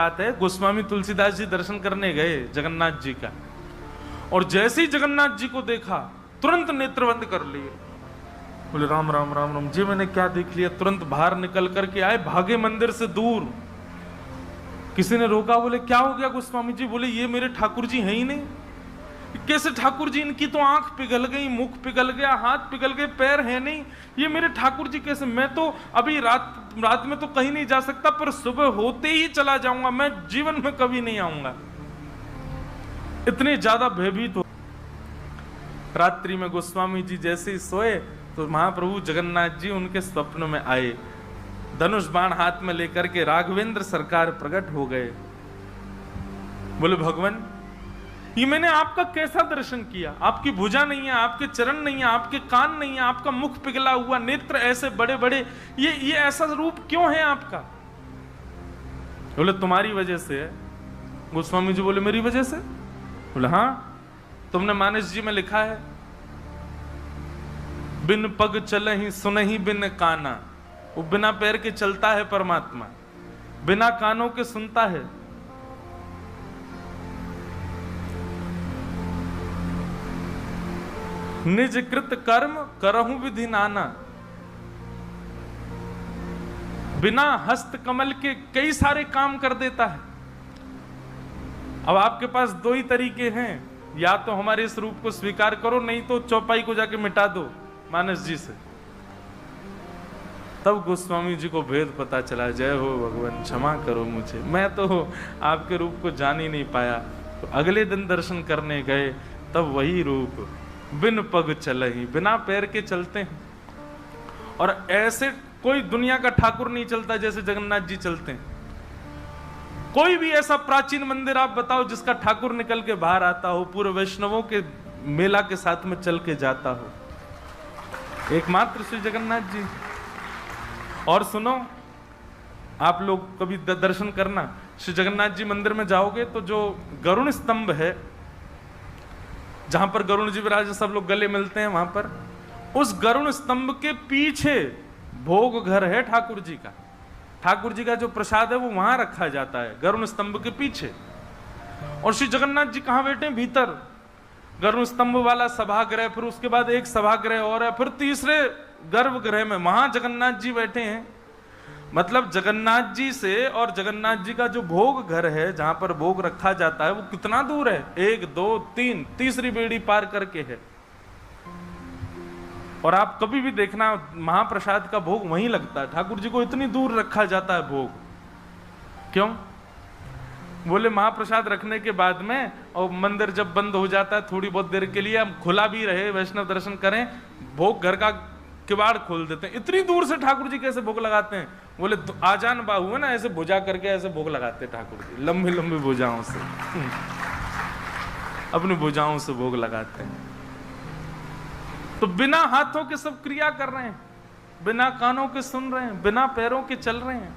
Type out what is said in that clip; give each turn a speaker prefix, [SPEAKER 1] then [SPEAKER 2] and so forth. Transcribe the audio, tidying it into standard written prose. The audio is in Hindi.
[SPEAKER 1] बात है, गोस्वामी तुलसीदास जी दर्शन करने गए जगन्नाथ जी का, और जैसे ही जगन्नाथ जी को देखा तुरंत नेत्र बंद कर लिए। बोले राम राम राम राम जी, मैंने क्या देख लिया। तुरंत बाहर निकल करके आए, भागे मंदिर से दूर। किसी ने रोका, बोले क्या हो गया गोस्वामी जी? बोले ये मेरे ठाकुर जी हैं ही नहीं। कैसे ठाकुर जी? इनकी तो आंख पिघल गई, मुख पिघल गया, हाथ पिघल गए, पैर है नहीं, ये मेरे ठाकुर जी कैसे? मैं तो अभी रात में तो कहीं नहीं जा सकता, पर सुबह होते ही चला जाऊंगा, मैं जीवन में कभी नहीं आऊंगा। इतने ज्यादा भयभीत हो। रात्रि में गोस्वामी जी जैसे ही सोए तो महाप्रभु जगन्नाथ जी उनके स्वप्न में आए, धनुष बाण हाथ में लेकर के राघवेंद्र सरकार प्रकट हो गए। बोले भगवान, ये मैंने आपका कैसा दर्शन किया? आपकी भुजा नहीं है, आपके चरण नहीं है, आपके कान नहीं है, आपका मुख पिघला हुआ, नेत्र ऐसे बड़े बड़े, ये ऐसा रूप क्यों है आपका? बोले तुम्हारी वजह से है। गोस्वामी जी बोले मेरी वजह से? बोले हाँ, तुमने मानस जी में लिखा है, बिन पग चलहि सुनहि बिन काना। वो बिना पैर के चलता है परमात्मा, बिना कानों के सुनता है। निज कृत कर्म करहु विधि नाना। बिना हस्त कमल के कई सारे काम कर देता है। अब आपके पास दो ही तरीके हैं, या तो हमारे इस रूप को स्वीकार करो, नहीं तो चौपाई को जाके मिटा दो मानस जी से। तब गोस्वामी जी को भेद पता चला। जय हो भगवान, क्षमा करो मुझे, मैं तो आपके रूप को जान ही नहीं पाया। तो अगले दिन दर्शन करने गए, तब वही रूप, बिन पग चलहि, बिना पैर के चलते हैं। और ऐसे कोई दुनिया का ठाकुर नहीं चलता जैसे जगन्नाथ जी चलते हैं। कोई भी ऐसा प्राचीन मंदिर आप बताओ जिसका ठाकुर निकल के बाहर आता हो, पूरे वैष्णवों के मेला के साथ में चल के जाता हो, एकमात्र श्री जगन्नाथ जी। और सुनो, आप लोग कभी दर्शन करना, श्री जगन्नाथ जी मंदिर में जाओगे तो जो गरुण स्तंभ है, जहां पर गरुण जी विराज सब लोग गले मिलते हैं, वहां पर उस गरुण स्तंभ के पीछे भोग घर है ठाकुर जी का। ठाकुर जी का जो प्रसाद है वो वहां रखा जाता है, गरुण स्तंभ के पीछे। और श्री जगन्नाथ जी कहां बैठे हैं? भीतर गरुण स्तंभ वाला सभागृह, फिर उसके बाद एक सभागृह और है, फिर तीसरे गर्भगृह में वहां जगन्नाथ जी बैठे हैं। मतलब जगन्नाथ जी से और जगन्नाथ जी का जो भोग घर है, जहां पर भोग रखा जाता है, वो कितना दूर है? 1 2 3 तीसरी बेड़ी पार करके है। और आप कभी भी देखना, महाप्रसाद का भोग वहीं लगता है। ठाकुर जी को इतनी दूर रखा जाता है भोग, क्यों? बोले महाप्रसाद रखने के बाद में, और मंदिर जब बंद हो जाता है थोड़ी बहुत देर के लिए, हम खुला भी रहे, वैष्णव दर्शन करें, भोग घर का किवाड़ खोल देते हैं। इतनी दूर से ठाकुर जी कैसे भोग लगाते हैं? बोले आजान बाहु है ना, ऐसे भुजा करके ऐसे भोग लगाते हैं ठाकुर जी, लंबी लंबी भुजाओं से अपनी भुजाओं से भोग लगाते हैं। तो बिना हाथों के सब क्रिया कर रहे हैं, बिना कानों के सुन रहे हैं, बिना पैरों के चल रहे हैं।